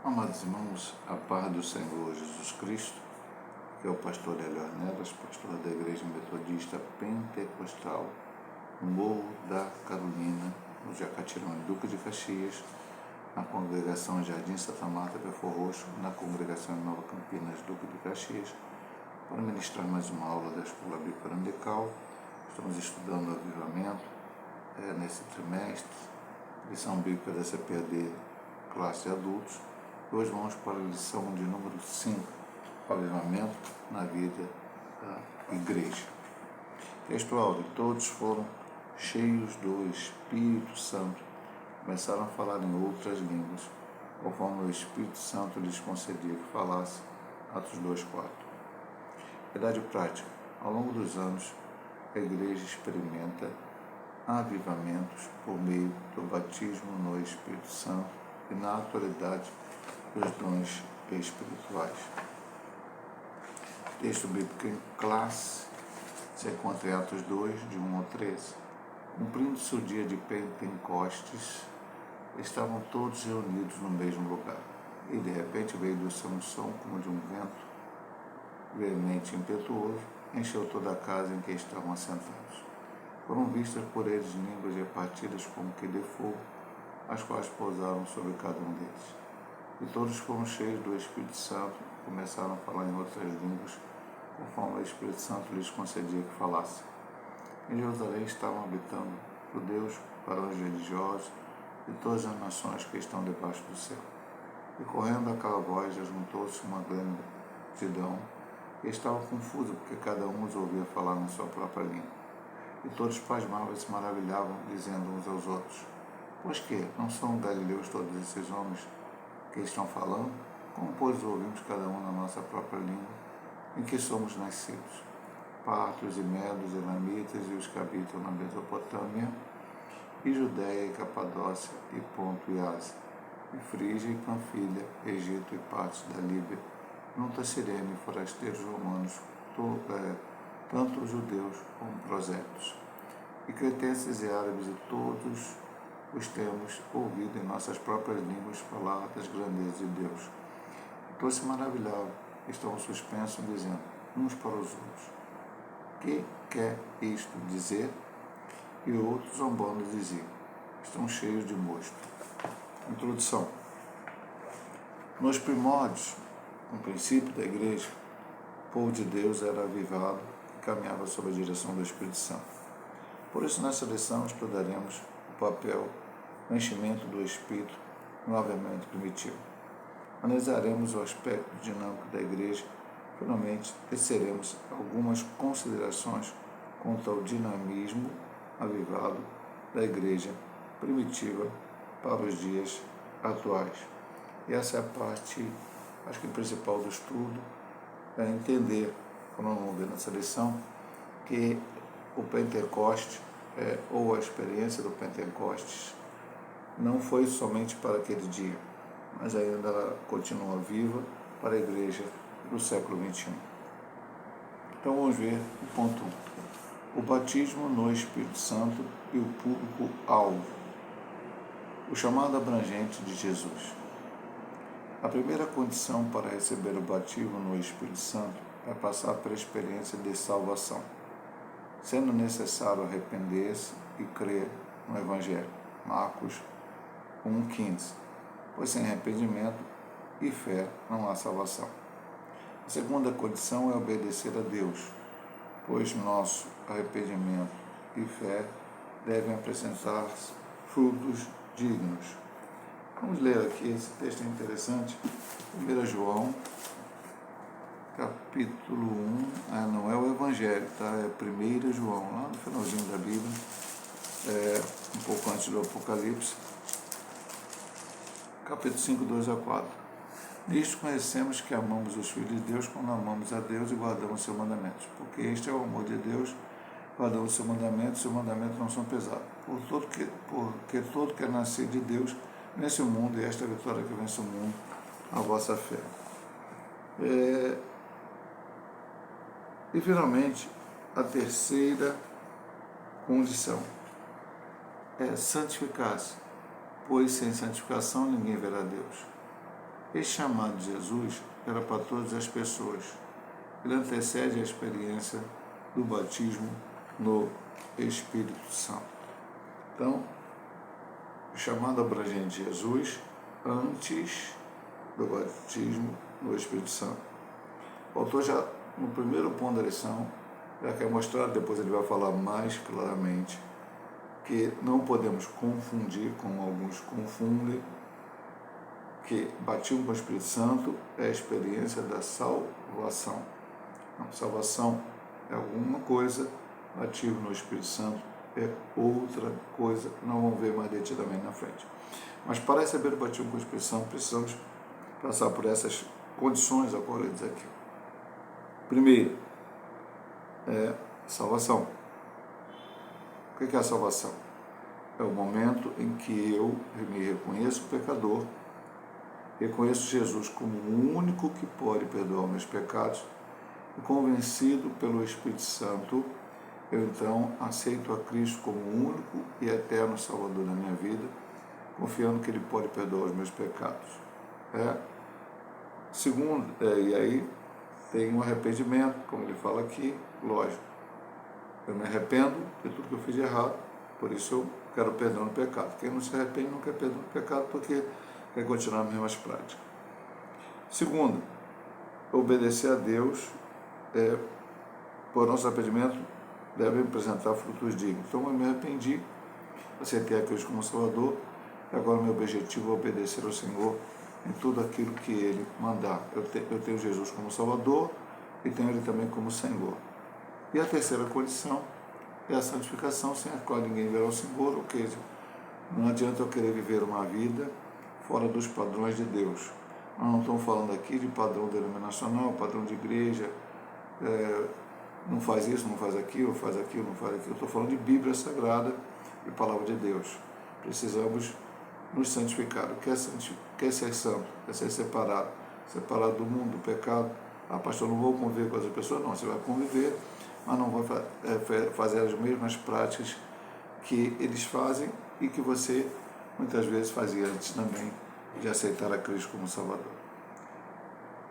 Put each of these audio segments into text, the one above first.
Amados irmãos, a paz do Senhor Jesus Cristo, que é o pastor Hélio Arnelas, pastor da Igreja Metodista Pentecostal, no Morro da Carolina, no Jacatirão, Duque de Caxias, na congregação Jardim Santa Marta, Belfor Roxo, na congregação Nova Campinas, Duque de Caxias, para ministrar mais uma aula da Escola Bíblica Dominical. Estamos estudando o avivamento nesse trimestre, lição bíblica da CPAD, classe de adultos. Hoje vamos para a lição de número 5, o avivamento na vida da igreja. Textual: e todos foram cheios do Espírito Santo, começaram a falar em outras línguas, conforme o Espírito Santo lhes concedia que falasse. Atos 2:4. Verdade prática: ao longo dos anos, a igreja experimenta avivamentos por meio do batismo no Espírito Santo e na autoridade dos dons espirituais. Texto bíblico em classe se encontra em Atos 2, de 1 ao 13. Cumprindo-se o dia de Pentecostes, estavam todos reunidos no mesmo lugar. E de repente veio do céu um som como de um vento veemente e impetuoso, encheu toda a casa em que estavam assentados. Foram vistas por eles línguas repartidas como que de fogo, as quais pousaram sobre cada um deles. E todos foram cheios do Espírito Santo, começaram a falar em outras línguas, conforme o Espírito Santo lhes concedia que falassem. Em Jerusalém estavam habitando judeus, varões religiosos de todas as nações que estão debaixo do céu. E correndo aquela voz, juntou-se uma grande multidão, e estavam confusos, porque cada um os ouvia falar na sua própria língua. E todos pasmavam e se maravilhavam, dizendo uns aos outros: pois que não são galileus todos esses homens que estão falando? Como, pois, ouvimos cada um na nossa própria língua, em que somos nascidos? Partos e medos, elamitas e os que habitam na Mesopotâmia, e Judéia e Capadócia, e Ponto e Ásia, e Frígia e Panfilha, Egito e partes da Líbia, junto a Cirene e forasteiros romanos, tanto judeus como prosélitos, e cretenses e árabes, e todos os temos ouvido em nossas próprias línguas falar das grandezas de Deus. Todos se maravilhavam, estavam suspensos, dizendo uns para os outros: que quer isto dizer? E outros, zombando, diziam: estão cheios de mosto. Introdução. Nos primórdios, no princípio da igreja, o povo de Deus era avivado e caminhava sob a direção do Espírito Santo. Por isso, nessa lição, estudaremos o papel do enchimento do Espírito no avivamento primitivo. Analisaremos o aspecto dinâmico da igreja. Finalmente, teceremos algumas considerações quanto ao dinamismo avivado da igreja primitiva para os dias atuais. E essa é a parte, acho que principal do estudo, é entender, como vamos ver nessa lição, que o Pentecoste, ou a experiência do Pentecostes, não foi somente para aquele dia, mas ainda ela continua viva para a igreja do século XXI. Então vamos ver o ponto 1. O batismo no Espírito Santo e o público-alvo. O chamado abrangente de Jesus. A primeira condição para receber o batismo no Espírito Santo é passar pela experiência de salvação, sendo necessário arrepender-se e crer no Evangelho. Marcos 1,15. Pois sem arrependimento e fé não há salvação. A segunda condição é obedecer a Deus, pois nosso arrependimento e fé devem apresentar frutos dignos. Vamos ler aqui, esse texto é interessante. 1 João, capítulo 1, não é o Evangelho, tá? É 1 João, lá no finalzinho da Bíblia, um pouco antes do Apocalipse, capítulo 5, 2 a 4. Nisto conhecemos que amamos os filhos de Deus quando amamos a Deus e guardamos seus mandamentos, porque este é o amor de Deus, guardamos seus mandamentos não são pesados. Porque todo que é nascido de Deus vence o mundo, e esta é a vitória que vence o mundo, a vossa fé. E finalmente, a terceira condição é santificar-se, pois sem santificação ninguém verá Deus. Esse chamado de Jesus era para todas as pessoas. Ele antecede a experiência do batismo no Espírito Santo. Então, o chamado abrangente de Jesus antes do batismo no Espírito Santo. O autor já, no primeiro ponto da lição, já quer mostrar, depois ele vai falar mais claramente, que não podemos confundir, como alguns confundem, que batismo com o Espírito Santo é a experiência da salvação. Não, salvação é alguma coisa, batismo no Espírito Santo é outra coisa, não vamos ver mais detidamente na frente. Mas para receber o batismo com o Espírito Santo, precisamos passar por essas condições ocorridas aqui. Primeiro, é salvação. O que é a salvação? É o momento em que eu me reconheço pecador, reconheço Jesus como o único que pode perdoar meus pecados, e convencido pelo Espírito Santo, eu então aceito a Cristo como o único e eterno Salvador da minha vida, confiando que Ele pode perdoar os meus pecados. Segundo, e aí tem um arrependimento, como ele fala aqui, lógico. Eu me arrependo de tudo que eu fiz de errado, por isso eu quero perdão do pecado. Quem não se arrepende não quer perdão do pecado porque quer continuar as mesmas práticas. Segundo, obedecer a Deus, por nosso arrependimento, deve apresentar frutos dignos. Então eu me arrependi, aceitei a Cristo como Salvador, e agora o meu objetivo é obedecer ao Senhor em tudo aquilo que Ele mandar. Eu tenho Jesus como Salvador e tenho Ele também como Senhor. E a terceira condição é a santificação, sem a qual ninguém verá o Senhor, ou seja, não adianta eu querer viver uma vida fora dos padrões de Deus. Nós não estamos falando aqui de padrão denominacional, padrão de igreja, não faz isso, não faz aquilo, faz aquilo, não faz aquilo. Eu estou falando de Bíblia Sagrada e Palavra de Deus. Precisamos nos santificar. O que é ser santo? É ser separado do mundo, do pecado. Pastor, não vou conviver com as pessoas. Não, você vai conviver, mas não vai fazer as mesmas práticas que eles fazem e que você muitas vezes fazia antes também de aceitar a Cristo como Salvador.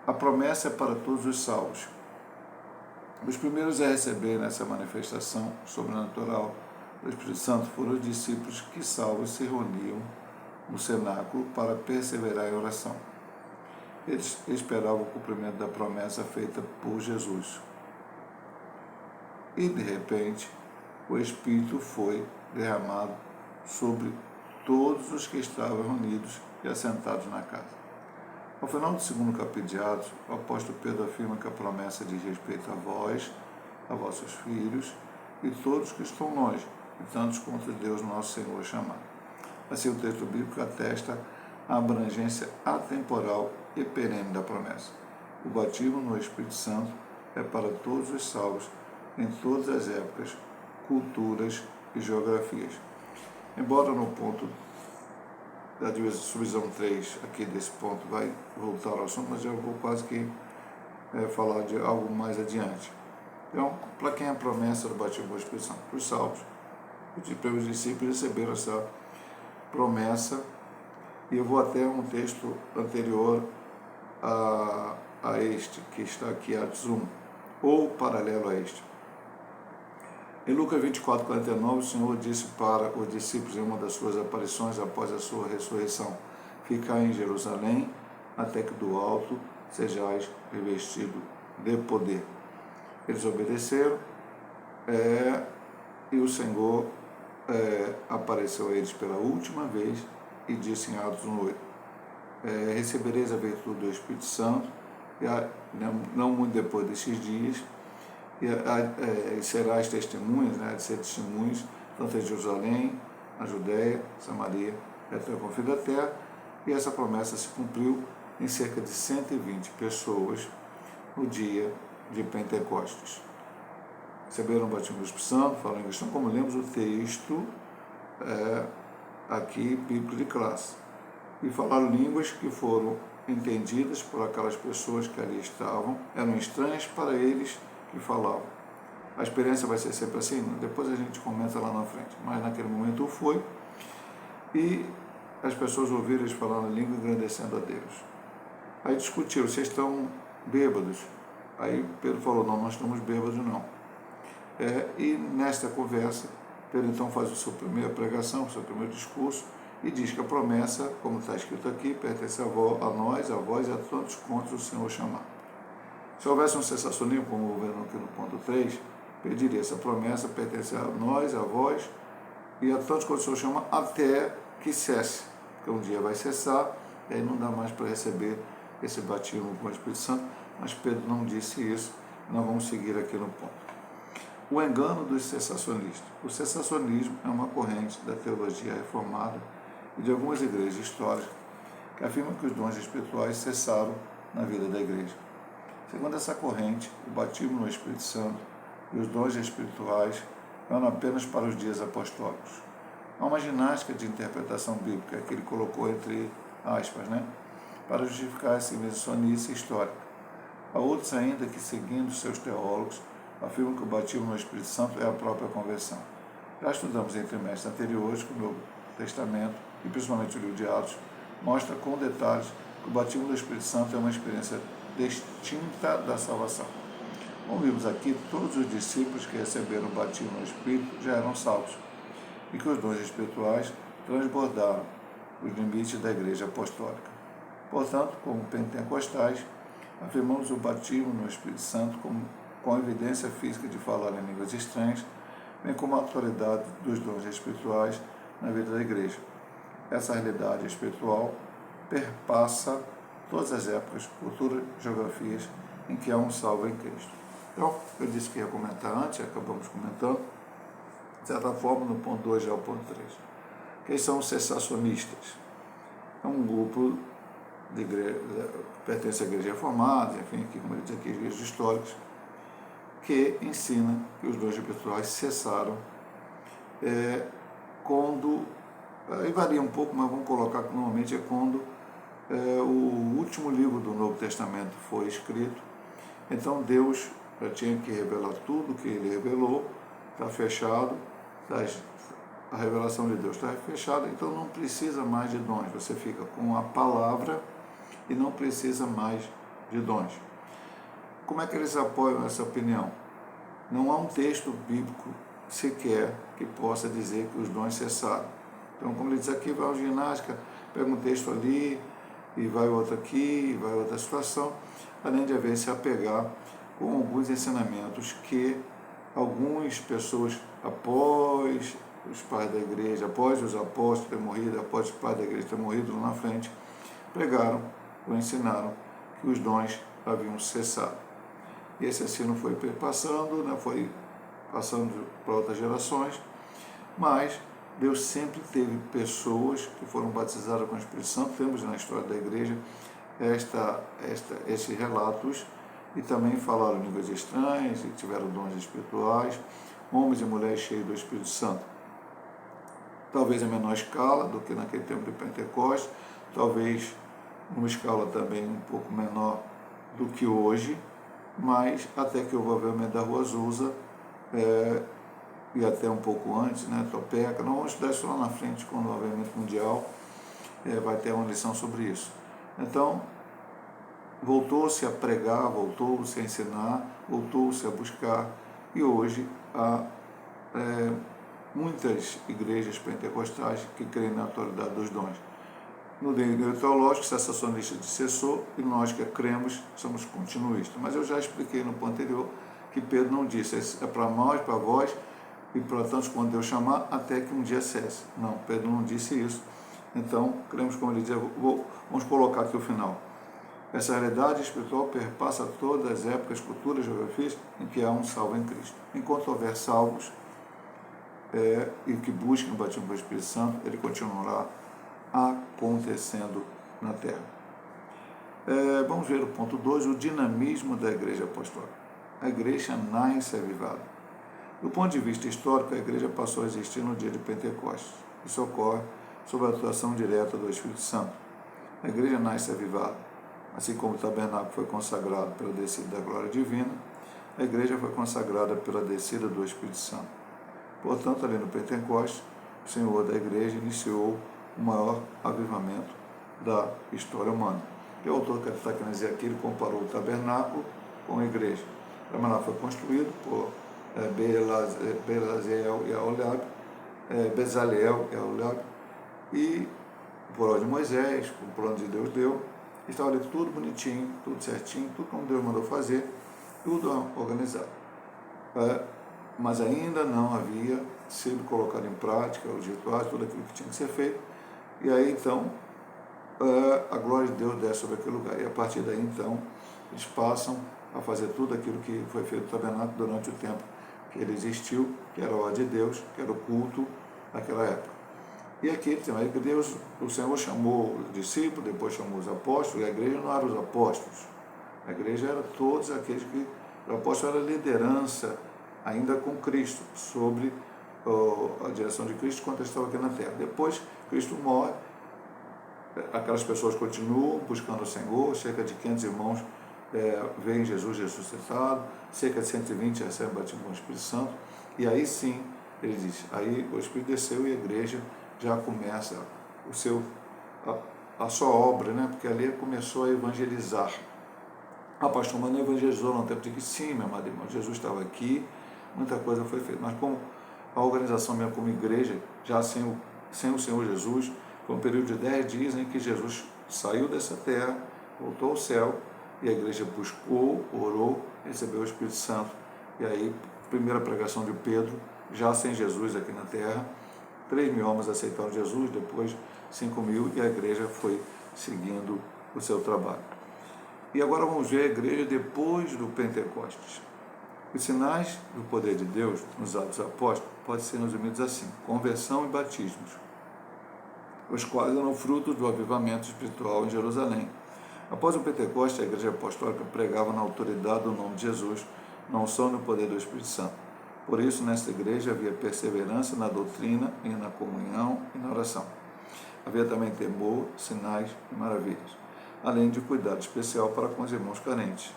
A promessa é para todos os salvos. Os primeiros a receber nessa manifestação sobrenatural do Espírito Santo foram os discípulos que, salvos, se reuniam no cenáculo para perseverar em oração. Eles esperavam o cumprimento da promessa feita por Jesus. E, de repente, o Espírito foi derramado sobre todos os que estavam reunidos e assentados na casa. Ao final do segundo capítulo de Atos, o apóstolo Pedro afirma que a promessa diz respeito a vós, a vossos filhos e todos que estão longe, e tantos quanto Deus nosso Senhor chamar. Assim, o texto bíblico atesta a abrangência atemporal e perene da promessa. O batismo no Espírito Santo é para todos os salvos, em todas as épocas, culturas e geografias. Embora no ponto da subdivisão 3, aqui desse ponto, vai voltar ao assunto, mas eu vou quase que falar de algo mais adiante. Então, para quem é a promessa do batismo no Espírito Santo? Para os salvos. Os discípulos receberam essa promessa, e eu vou até um texto anterior a este, que está aqui, Atos 1, ou paralelo a este. Em Lucas 24, 49, o Senhor disse para os discípulos em uma das suas aparições após a sua ressurreição: ficai em Jerusalém, até que do alto sejais revestidos de poder. Eles obedeceram, e o Senhor apareceu a eles pela última vez e disse em Atos 1:8: recebereis a virtude do Espírito Santo, e não muito depois desses dias, e serás testemunhas, de ser testemunhas, tanto em Jerusalém, na Judéia, Samaria, até o confim da terra. E essa promessa se cumpriu em cerca de 120 pessoas no dia de Pentecostes. Receberam o batismo do Espírito Santo, falaram em questão, como lemos o texto aqui, bíblico de classe. E falaram línguas que foram entendidas por aquelas pessoas que ali estavam, eram estranhas para eles que falavam. A experiência vai ser sempre assim? Depois a gente comenta lá na frente, mas naquele momento foi, e as pessoas ouviram eles falando a língua, engrandecendo a Deus. Aí discutiram, vocês estão bêbados? Aí Pedro falou, não, nós estamos bêbados não. E nesta conversa, Pedro então faz a sua primeira pregação, o seu primeiro discurso, e diz que a promessa, como está escrito aqui, pertence a nós, a vós e a todos quantos o Senhor chamar. Se houvesse um cessacionismo, como houve aqui no ponto 3, Pedro diria, essa promessa pertence a nós, a vós e a todos quantos o Senhor chama, até que cesse, porque um dia vai cessar, e aí não dá mais para receber esse batismo com o Espírito Santo, mas Pedro não disse isso, nós vamos seguir aqui no ponto. O engano dos cessacionistas. O cessacionismo é uma corrente da teologia reformada e de algumas igrejas históricas que afirmam que os dons espirituais cessaram na vida da igreja. Segundo essa corrente, o batismo no Espírito Santo e os dons espirituais eram apenas para os dias apostólicos. Há uma ginástica de interpretação bíblica que ele colocou entre aspas, para justificar essa mesonice histórica. Há outros ainda que, seguindo seus teólogos, afirmam que o batismo no Espírito Santo é a própria conversão. Já estudamos em trimestres anteriores que o Novo Testamento, e principalmente o livro de Atos, mostra com detalhes que o batismo do Espírito Santo é uma experiência distinta da salvação. Como vimos aqui, todos os discípulos que receberam o batismo no Espírito já eram salvos, e que os dons espirituais transbordaram os limites da igreja apostólica. Portanto, como pentecostais, afirmamos o batismo no Espírito Santo com a evidência física de falar em línguas estranhas, bem como a autoridade dos dons espirituais na vida da igreja. Essa realidade espiritual perpassa todas as épocas, culturas, geografias em que há um salvo em Cristo. Então, eu disse que ia comentar antes, acabamos comentando, de certa forma, no ponto 2 já é o ponto 3. Quem são os cessacionistas? É um grupo de igreja, que pertence à igreja reformada, enfim, aqui, como eu disse aqui, igrejas históricas, que ensina que os dons espirituais cessaram quando, aí varia um pouco, mas vamos colocar que normalmente é quando o último livro do Novo Testamento foi escrito. Então Deus já tinha que revelar tudo que ele revelou, está fechado, a revelação de Deus está fechada, então não precisa mais de dons, você fica com a palavra e não precisa mais de dons. Como é que eles apoiam essa opinião? Não há um texto bíblico sequer que possa dizer que os dons cessaram. Então, como ele diz aqui, vai ao ginástica, pega um texto ali, e vai outro aqui, e vai outra situação, além de haver se apegar com alguns ensinamentos que algumas pessoas, após os pais da igreja, após os apóstolos terem morrido, após os pais da igreja terem morrido lá na frente, pregaram ou ensinaram que os dons haviam cessado. E esse ensino foi passando, foi passando para outras gerações, mas Deus sempre teve pessoas que foram batizadas com o Espírito Santo. Temos na história da igreja esses relatos, e também falaram línguas estranhas e tiveram dons espirituais, homens e mulheres cheios do Espírito Santo. Talvez em menor escala do que naquele tempo de Pentecostes, talvez numa escala também um pouco menor do que hoje, mas até que houve o avivamento da Rua Azusa, e até um pouco antes, Topeka, não vamos estudar isso lá na frente, quando o avivamento mundial vai ter uma lição sobre isso. Então, voltou-se a pregar, voltou-se a ensinar, voltou-se a buscar, e hoje há muitas igrejas pentecostais que creem na autoridade dos dons. No livro teológico, o cessacionista cessou, e nós que cremos somos continuistas. Mas eu já expliquei no ponto anterior que Pedro não disse, é para nós, para vós, e para tantos quando Deus chamar, até que um dia cesse. Não, Pedro não disse isso. Então, cremos, como ele dizia, vamos colocar aqui o final. Essa realidade espiritual perpassa todas as épocas, culturas, geografias em que há um salvo em Cristo. Enquanto houver salvos e que busquem o batismo do Espírito Santo, ele continuará acontecendo na Terra. Vamos ver o ponto 2, o dinamismo da igreja apostólica. A igreja nasce avivada. Do ponto de vista histórico, a igreja passou a existir no dia de Pentecostes. Isso ocorre sob a atuação direta do Espírito Santo. A igreja nasce avivada. Assim como o tabernáculo foi consagrado pela descida da glória divina, a igreja foi consagrada pela descida do Espírito Santo. Portanto, ali no Pentecostes, o Senhor da igreja iniciou o maior avivamento da história humana. que o autor que está querendo dizer aqui, ele comparou o tabernáculo com a igreja. O tabernáculo foi construído por Bezaleel e Aholiab, e por ordem de Moisés, com o plano de Deus deu, estava ali tudo bonitinho, tudo certinho, tudo como Deus mandou fazer, tudo organizado. Mas ainda não havia sido colocado em prática os rituais, tudo aquilo que tinha que ser feito. E aí então a glória de Deus desce sobre aquele lugar. E a partir daí então eles passam a fazer tudo aquilo que foi feito no tabernáculo durante o tempo que ele existiu, que era a ordem de Deus, que era o culto naquela época. E aqui tem que Deus, o Senhor chamou os discípulos, depois chamou os apóstolos, e a igreja não era os apóstolos. A igreja era todos aqueles que... O apóstolo era a liderança ainda com Cristo, sobre a direção de Cristo quando ele estava aqui na terra. Depois, Cristo morre, aquelas pessoas continuam buscando o Senhor, cerca de 500 irmãos veem Jesus ressuscitado, cerca de 120 recebem o batismo com o Espírito Santo, e aí sim, ele diz, aí o Espírito desceu e a igreja já começa a sua obra, né? Porque ali ele começou a evangelizar. Pastor, mas não evangelizou no tempo de que sim, meu amado irmão, Jesus estava aqui, muita coisa foi feita, mas como a organização mesmo como igreja, já sem o Senhor Jesus, foi um período de 10 dias em que Jesus saiu dessa terra, voltou ao céu, e a igreja buscou, orou, recebeu o Espírito Santo, e aí, primeira pregação de Pedro, já sem Jesus aqui na terra, 3.000 homens aceitaram Jesus, depois 5.000, e a igreja foi seguindo o seu trabalho. E agora vamos ver a igreja depois do Pentecostes. Os sinais do poder de Deus nos Atos Apóstolos podem ser resumidos assim: conversão e batismos, os quais eram frutos do avivamento espiritual em Jerusalém. Após o Pentecostes, a igreja apostólica pregava na autoridade do nome de Jesus, não só no poder do Espírito Santo. Por isso, nesta igreja havia perseverança na doutrina e na comunhão e na oração. Havia também temor, sinais e maravilhas, além de cuidado especial para com os irmãos carentes.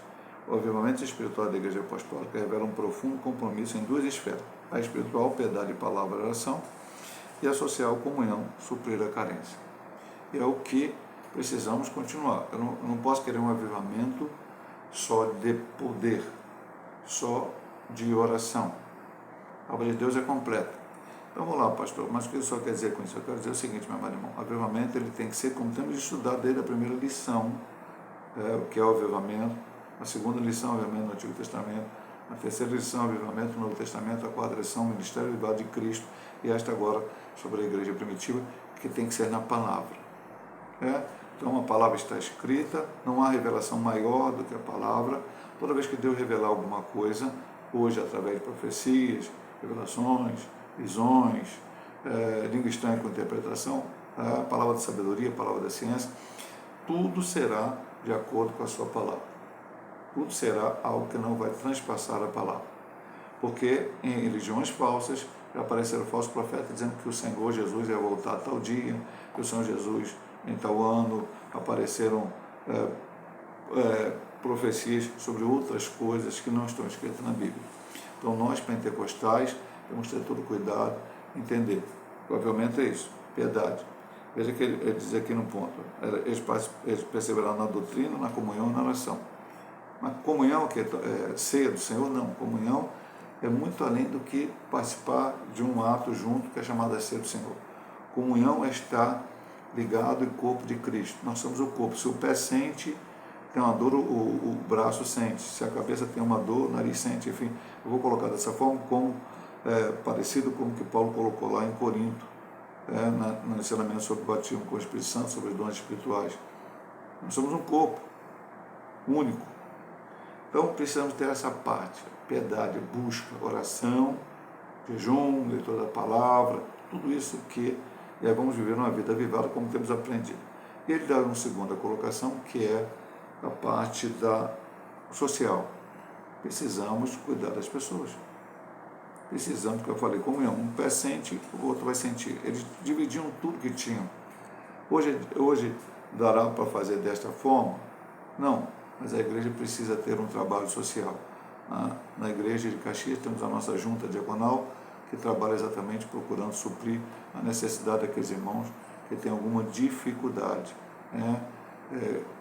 O avivamento espiritual da igreja apostólica revela um profundo compromisso em duas esferas: a espiritual, piedade, palavra e oração, e a social, comunhão, suprir a carência. E é o que precisamos continuar. Eu não posso querer um avivamento só de poder, só de oração. A obra de Deus é completa. Então vamos lá, pastor, mas o que o senhor quer dizer com isso? Eu quero dizer o seguinte, meu amado irmão: o avivamento ele tem que ser, como temos estudado desde a primeira lição, o que é o avivamento, a segunda lição, avivamento no Antigo Testamento, a terceira lição, avivamento no Novo Testamento, a quarta lição, ministério elevado de Cristo, e esta agora sobre a igreja primitiva, que tem que ser na palavra. Então a palavra está escrita, não há revelação maior do que a palavra. Toda vez que Deus revelar alguma coisa, hoje através de profecias, revelações, visões, língua estranha com interpretação, a palavra de sabedoria, a palavra da ciência, tudo será de acordo com a sua palavra. Tudo será algo que não vai transpassar a palavra. Porque em religiões falsas já apareceram falsos profetas dizendo que o Senhor Jesus ia voltar a tal dia, que o Senhor Jesus em tal ano, apareceram profecias sobre outras coisas que não estão escritas na Bíblia. Então nós pentecostais temos que ter todo cuidado, entender. Provavelmente é isso, piedade. Veja que ele diz aqui no ponto, eles perseveraram na doutrina, na comunhão e na oração. Mas comunhão, que é ceia do Senhor, não. Comunhão é muito além do que participar de um ato junto, que é chamado de ceia do Senhor. Comunhão é estar ligado ao corpo de Cristo. Nós somos o corpo. Se o pé sente, tem uma dor, o braço sente. Se a cabeça tem uma dor, o nariz sente. Enfim, eu vou colocar dessa forma, parecido com o que Paulo colocou lá em Corinto, no ensinamento sobre o batismo com o Espírito Santo, sobre os dons espirituais. Nós somos um corpo único. Então precisamos ter essa parte: piedade, busca, oração, jejum, leitura da palavra, tudo isso que vamos viver uma vida avivada como temos aprendido. E ele dá uma segunda colocação, que é a parte da social. Precisamos cuidar das pessoas. Precisamos, que eu falei, comunhão. Um pé sente, o outro vai sentir. Eles dividiam tudo que tinham. Hoje dará para fazer desta forma? Não, mas a igreja precisa ter um trabalho social. Na igreja de Caxias temos a nossa junta diaconal, que trabalha exatamente procurando suprir a necessidade daqueles irmãos que têm alguma dificuldade.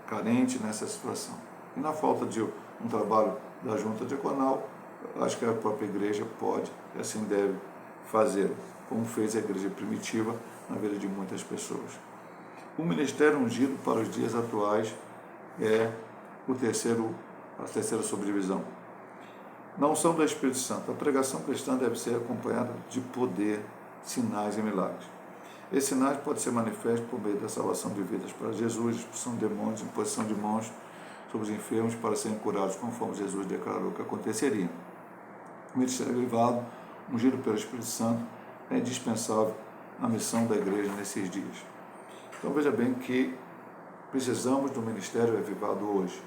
carente nessa situação. E na falta de um trabalho da junta diaconal, acho que a própria igreja pode e assim deve fazer, como fez a igreja primitiva na vida de muitas pessoas. O ministério ungido para os dias atuais é a terceira subdivisão. Na unção do Espírito Santo, a pregação cristã deve ser acompanhada de poder, sinais e milagres. Esses sinais podem ser manifestos por meio da salvação de vidas para Jesus, expulsão de demônios, imposição de mãos sobre os enfermos para serem curados, conforme Jesus declarou que aconteceria. O ministério elevado, ungido pelo Espírito Santo, é indispensável na missão da igreja nesses dias. Então veja bem que precisamos do ministério avivado hoje.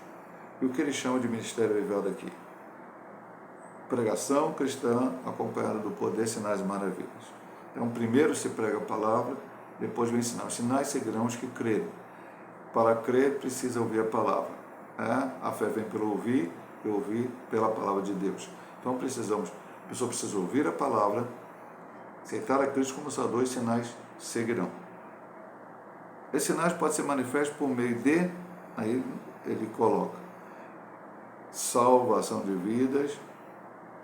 E o que ele chama de ministério avivado aqui? Pregação cristã acompanhada do poder, sinais e maravilhas. Então primeiro se prega a palavra, depois vem sinal. Os sinais seguirão os que crerem. Para crer precisa ouvir a palavra. A fé vem pelo ouvir e ouvir pela palavra de Deus. Então a pessoa precisa ouvir a palavra, aceitar a Cristo como Salvador, e sinais seguirão. Esses sinais podem ser manifestos por meio de, aí ele coloca, salvação de vidas,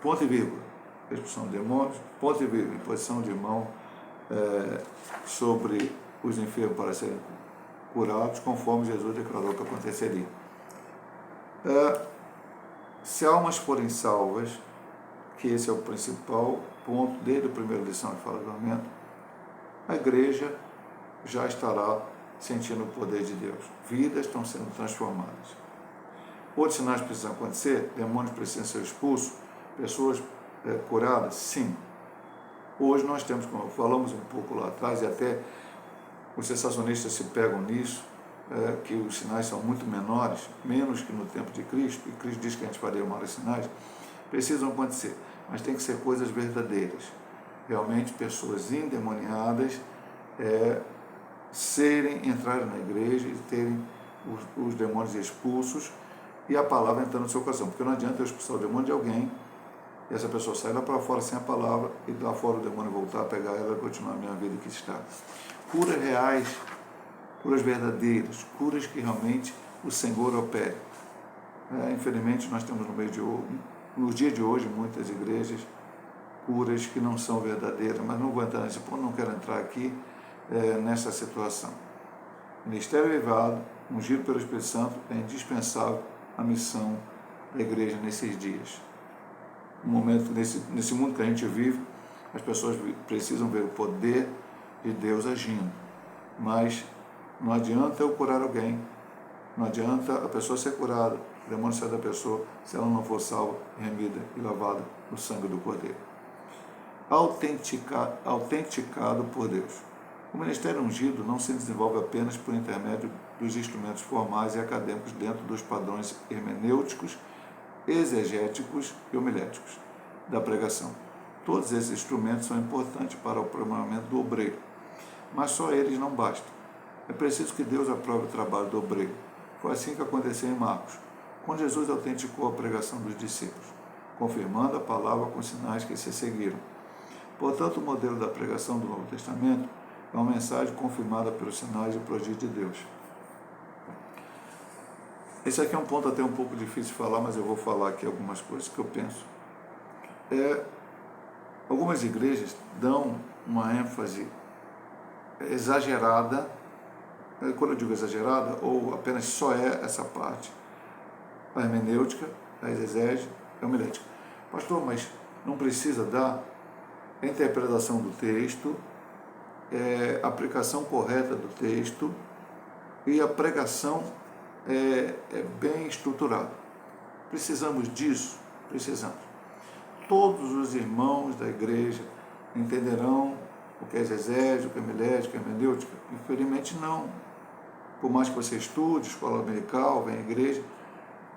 ponto e vírgula, expulsão de demônios, ponto e vírgula, imposição de mão sobre os enfermos para serem curados, conforme Jesus declarou que aconteceria. Se almas forem salvas, que esse é o principal ponto, desde a primeira lição de fala do avivamento, a igreja já estará sentindo o poder de Deus. Vidas estão sendo transformadas. Outros sinais precisam acontecer, demônios precisam ser expulsos, pessoas curadas, sim. Hoje nós temos, como falamos um pouco lá atrás, e até os sensacionistas se pegam nisso, que os sinais são muito menores, menos que no tempo de Cristo, e Cristo diz que a gente faria maiores sinais, precisam acontecer, mas tem que ser coisas verdadeiras. Realmente pessoas endemoniadas entrarem na igreja e terem os demônios expulsos e a palavra entrando no seu coração, porque não adianta eu expulsar o demônio de alguém e essa pessoa sair lá para fora sem a palavra e lá fora o demônio voltar a pegar ela e continuar a minha vida que está. Curas reais, curas verdadeiras, curas que realmente o Senhor opere. Infelizmente nós temos nos dias de hoje muitas igrejas, curas que não são verdadeiras, mas não vou entrar nesse ponto, não quero entrar aqui nessa situação. Ministério elevado, ungido pelo Espírito Santo, é indispensável a missão da igreja nesses dias. No momento, nesse mundo que a gente vive, as pessoas precisam ver o poder de Deus agindo, mas não adianta eu curar alguém, não adianta a pessoa ser curada, o demônio sair da pessoa, se ela não for salva, remida e lavada no sangue do Cordeiro. Autenticado por Deus. O ministério ungido não se desenvolve apenas por intermédio dos instrumentos formais e acadêmicos dentro dos padrões hermenêuticos, exegéticos e homiléticos da pregação. Todos esses instrumentos são importantes para o aprimoramento do obreiro, mas só eles não bastam. É preciso que Deus aprove o trabalho do obreiro. Foi assim que aconteceu em Marcos, quando Jesus autenticou a pregação dos discípulos, confirmando a palavra com sinais que se seguiram. Portanto, o modelo da pregação do Novo Testamento é uma mensagem confirmada pelos sinais e prodígios de Deus. Esse aqui é um ponto até um pouco difícil de falar, mas eu vou falar aqui algumas coisas que eu penso. Algumas igrejas dão uma ênfase exagerada, quando eu digo exagerada, ou apenas só essa parte, a hermenêutica, a exegese, a homilética. Pastor, mas não precisa dar a interpretação do texto, a aplicação correta do texto e a pregação bem estruturada. Precisamos disso? Precisamos. Todos os irmãos da igreja entenderão o que é exegese, o que é homilética, o que é hermenêutica? Infelizmente não. Por mais que você estude, escola dominical, venha à igreja,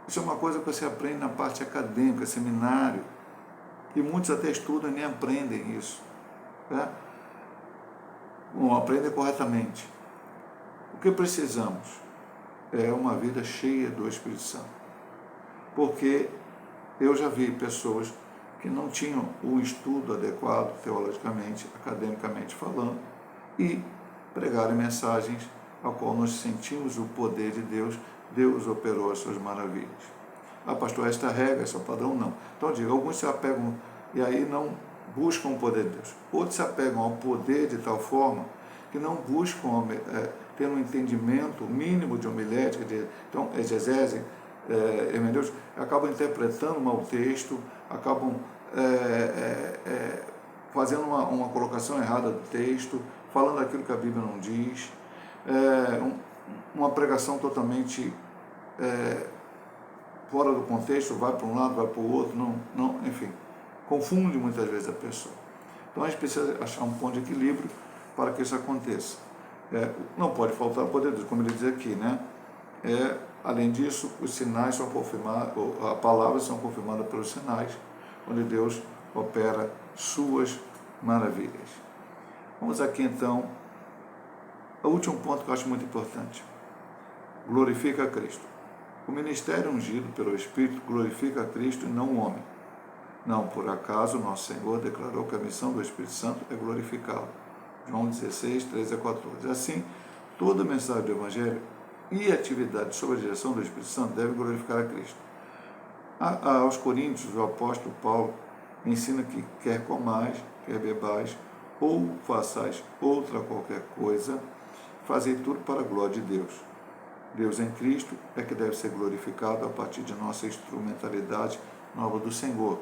isso é uma coisa que você aprende na parte acadêmica, seminário, e muitos até estudam e nem aprendem isso. Não aprendem corretamente. O que precisamos é uma vida cheia do Espírito Santo. Porque eu já vi pessoas que não tinham o estudo adequado, teologicamente, academicamente falando, e pregaram mensagens ao qual nós sentimos o poder de Deus, Deus operou as suas maravilhas. Ah, pastor, esta regra, esse é o padrão? Não. Então eu digo, alguns se apegam e aí não buscam o poder de Deus. Outros se apegam ao poder de tal forma que não buscam ter um entendimento mínimo de homilética, então exegese, hermenêutica, acabam interpretando mal o texto, acabam fazendo uma colocação errada do texto, falando aquilo que a Bíblia não diz, uma pregação totalmente fora do contexto, vai para um lado, vai para o outro, enfim, confunde muitas vezes a pessoa. Então a gente precisa achar um ponto de equilíbrio para que isso aconteça. Não pode faltar o poder de Deus, como ele diz aqui, né? Além disso, os sinais são confirmados, as palavras são confirmadas pelos sinais, onde Deus opera suas maravilhas. Vamos aqui então ao último ponto que eu acho muito importante. Glorifica a Cristo. O ministério ungido pelo Espírito glorifica a Cristo e não o homem. Não por acaso nosso Senhor declarou que a missão do Espírito Santo é glorificá-lo. João 16, 13 a 14. Assim, toda mensagem do Evangelho e atividade sob a direção do Espírito Santo deve glorificar a Cristo. Aos Coríntios, o apóstolo Paulo ensina que quer comais, quer bebais, ou façais outra qualquer coisa, fazei tudo para a glória de Deus. Deus em Cristo é que deve ser glorificado a partir de nossa instrumentalidade na obra do Senhor.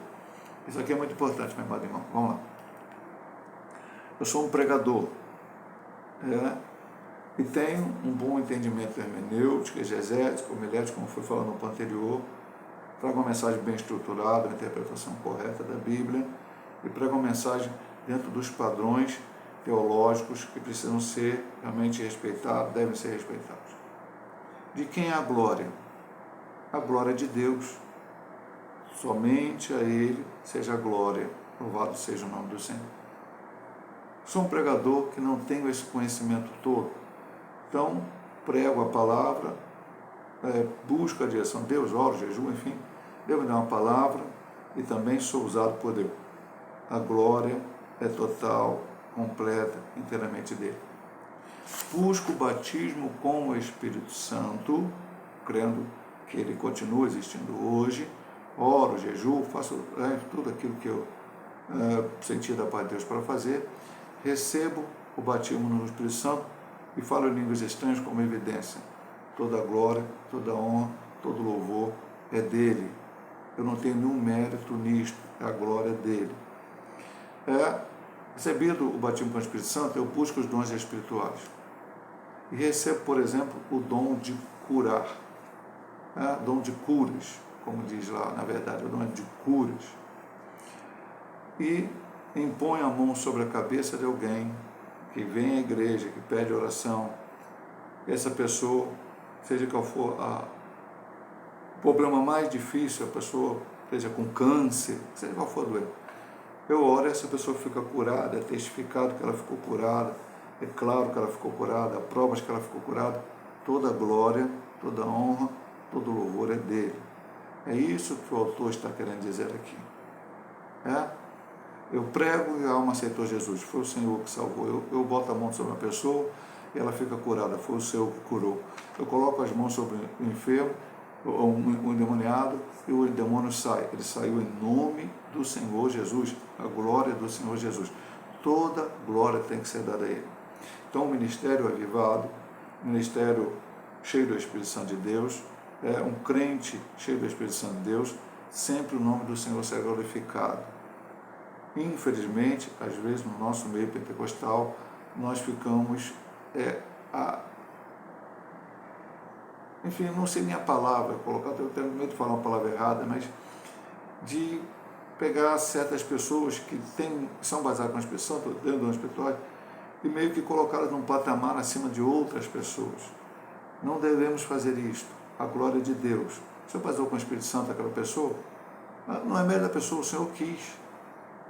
Isso aqui é muito importante, meu amado irmão. Vamos lá. Eu sou um pregador, e tenho um bom entendimento hermenêutico, exegético, homilético, como foi falado no ponto anterior, trago uma mensagem bem estruturada, uma interpretação correta da Bíblia, e prego uma mensagem dentro dos padrões teológicos que precisam ser realmente respeitados, devem ser respeitados. De quem é a glória? A glória de Deus. Somente a Ele seja a glória, louvado seja o nome do Senhor. Sou um pregador que não tenho esse conhecimento todo, então prego a palavra, busco a direção de Deus, oro, jejuo, enfim, Deus me dá uma palavra e também sou usado por Deus. A glória é total, completa, inteiramente dele. Busco o batismo com o Espírito Santo, crendo que ele continua existindo hoje, oro, jejuo, faço tudo aquilo que eu senti da parte de Deus para fazer, recebo o batismo no Espírito Santo e falo em línguas estranhas como evidência. Toda a glória, toda a honra, todo louvor é dele. Eu não tenho nenhum mérito nisto, a glória dele. Recebido o batismo com o Espírito Santo, eu busco os dons espirituais. E recebo, por exemplo, o dom de curar. Dom de curas, como diz lá, na verdade, o dom de curas. E impõe a mão sobre a cabeça de alguém que vem à igreja, que pede oração. Essa pessoa, seja qual for o problema mais difícil, a pessoa seja com câncer, seja qual for a doença, eu oro e essa pessoa fica curada, é testificado que ela ficou curada, é claro que ela ficou curada, há provas que ela ficou curada, toda a glória, toda a honra, todo o louvor é dele. É isso que o autor está querendo dizer aqui. Eu prego e a alma aceitou Jesus, foi o Senhor que salvou. Eu boto a mão sobre uma pessoa e ela fica curada, foi o Senhor que curou. Eu coloco as mãos sobre o enfermo, o endemoniado, e o demônio sai. Ele saiu em nome do Senhor Jesus, a glória do Senhor Jesus. Toda glória tem que ser dada a Ele. Então, o ministério avivado, o ministério cheio do Espírito Santo de Deus, um crente cheio do Espírito Santo de Deus, sempre o nome do Senhor será glorificado. Infelizmente, às vezes no nosso meio pentecostal, nós ficamos, enfim, não sei nem a palavra colocar, eu tenho medo de falar uma palavra errada, mas de pegar certas pessoas que são baseadas com a Espírito Santo, dentro do espiritual, e meio que colocá-las num patamar acima de outras pessoas. Não devemos fazer isto. A glória de Deus. O Senhor baseou com o Espírito Santo aquela pessoa? Não é mérito da pessoa, o Senhor quis.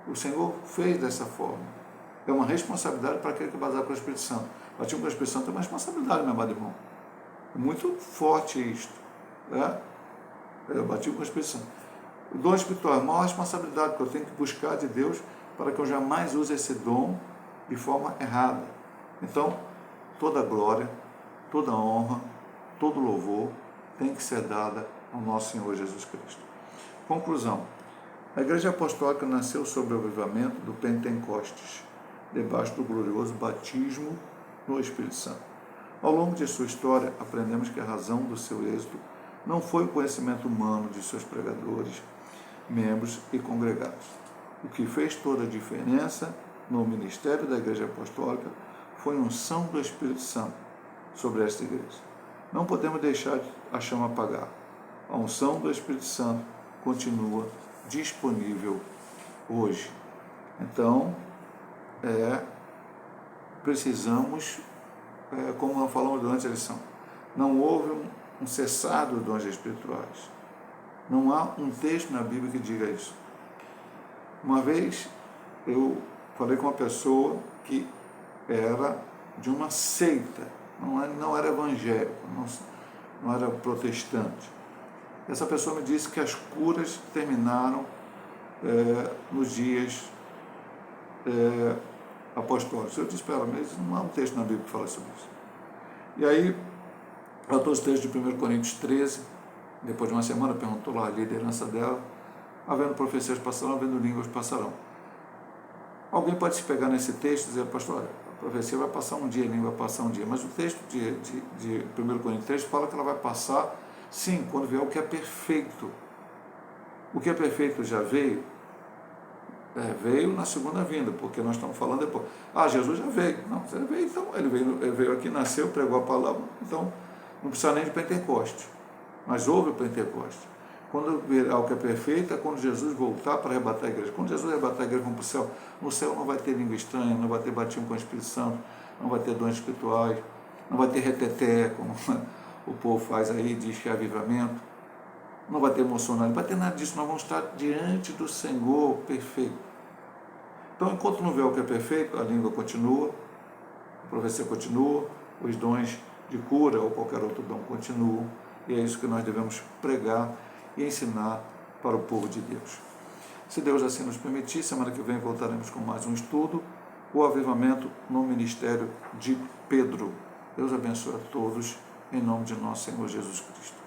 O Senhor fez dessa forma. É uma responsabilidade para aquele que é baseado com o Espírito Santo. Batismo com o Espírito Santo é uma responsabilidade, meu amado irmão. É muito forte isto. Batismo com o Espírito Santo. O dom espiritual é a maior responsabilidade que eu tenho que buscar de Deus para que eu jamais use esse dom de forma errada. Então, toda glória, toda honra, todo louvor tem que ser dada ao nosso Senhor Jesus Cristo. Conclusão. A Igreja Apostólica nasceu sob o avivamento do Pentecostes, debaixo do glorioso batismo no Espírito Santo. Ao longo de sua história, aprendemos que a razão do seu êxito não foi o conhecimento humano de seus pregadores, membros e congregados. O que fez toda a diferença no ministério da Igreja Apostólica foi a unção do Espírito Santo sobre esta igreja. Não podemos deixar a chama apagar. A unção do Espírito Santo continua disponível hoje. Então, precisamos, como nós falamos durante a lição, não houve um cessar dos dons espirituais. Não há um texto na Bíblia que diga isso. Uma vez eu falei com uma pessoa que era de uma seita, não era evangélico, não era protestante. Essa pessoa me disse que as curas terminaram nos dias apostólicos. Eu disse para ela, mas não há um texto na Bíblia que fala sobre isso. E aí, ela trouxe o texto de 1 Coríntios 13, depois de uma semana, perguntou lá a liderança dela, havendo profecias passarão, havendo línguas passarão. Alguém pode se pegar nesse texto e dizer, pastor, olha, a profecia vai passar um dia, a língua vai passar um dia, mas o texto de 1 Coríntios 13 fala que ela vai passar, sim, quando vier o que é perfeito. O que é perfeito já veio? Veio na segunda vinda, porque nós estamos falando depois. Jesus já veio. Não, ele veio, então, ele veio aqui, nasceu, pregou a palavra, então não precisa nem de Pentecoste. Mas houve o Pentecoste. Quando virá o que é perfeito, é quando Jesus voltar para arrebatar a igreja. Quando Jesus arrebatar a igreja, vamos para o céu. No céu não vai ter língua estranha, não vai ter batismo com o Espírito Santo, não vai ter dons espirituais, não vai ter reteté, como o povo faz aí, diz que é avivamento. Não vai ter emocional, não vai ter nada disso. Nós vamos estar diante do Senhor perfeito. Então, enquanto não vê o que é perfeito, a língua continua, a profecia continua, os dons de cura ou qualquer outro dom continuam. E é isso que nós devemos pregar e ensinar para o povo de Deus. Se Deus assim nos permitir, semana que vem voltaremos com mais um estudo, o avivamento no ministério de Pedro. Deus abençoe a todos, em nome de nosso Senhor Jesus Cristo.